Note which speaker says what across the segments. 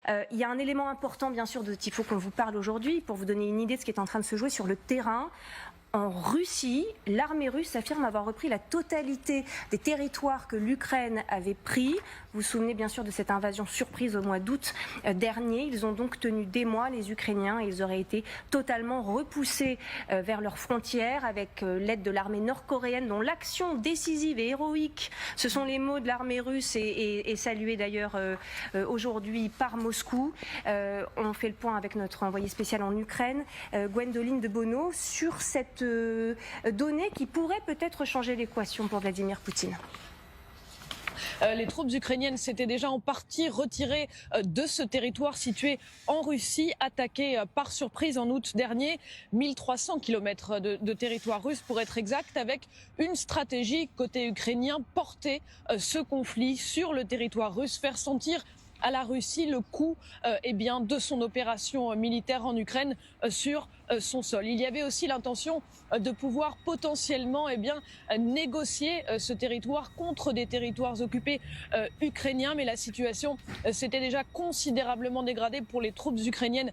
Speaker 1: Il y a un élément important, bien sûr, dont il faut qu'on vous parle aujourd'hui, pour vous donner une idée de ce qui est en train de se jouer sur le terrain. En Russie, l'armée russe affirme avoir repris la totalité des territoires que l'Ukraine avait pris. Vous vous souvenez bien sûr de cette invasion surprise au mois d'août dernier. Ils ont donc tenu des mois, les Ukrainiens, et ils auraient été totalement repoussés vers leurs frontières avec l'aide de l'armée nord-coréenne, dont l'action décisive et héroïque, ce sont les mots de l'armée russe et salués d'ailleurs aujourd'hui par Moscou. On fait le point avec notre envoyé spécial en Ukraine, Gwendoline de Bono, sur cette donnée qui pourrait peut-être changer l'équation pour Vladimir Poutine.
Speaker 2: Les troupes ukrainiennes s'étaient déjà en partie retirées de ce territoire situé en Russie, attaqué par surprise en août dernier. 1300 km de territoire russe pour être exact, avec une stratégie côté ukrainien, porter ce conflit sur le territoire russe, faire sentir à la Russie le coût de son opération militaire en Ukraine sur son sol. Il y avait aussi l'intention de pouvoir potentiellement négocier ce territoire contre des territoires occupés ukrainiens, mais la situation s'était déjà considérablement dégradée pour les troupes ukrainiennes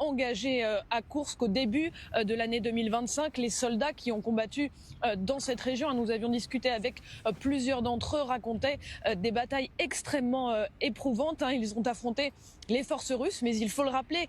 Speaker 2: engagées à Koursk au début de l'année 2025. Les soldats qui ont combattu dans cette région, nous avions discuté avec plusieurs d'entre eux, racontaient des batailles extrêmement éprouvantes. Ils ont affronté les forces russes, mais il faut le rappeler,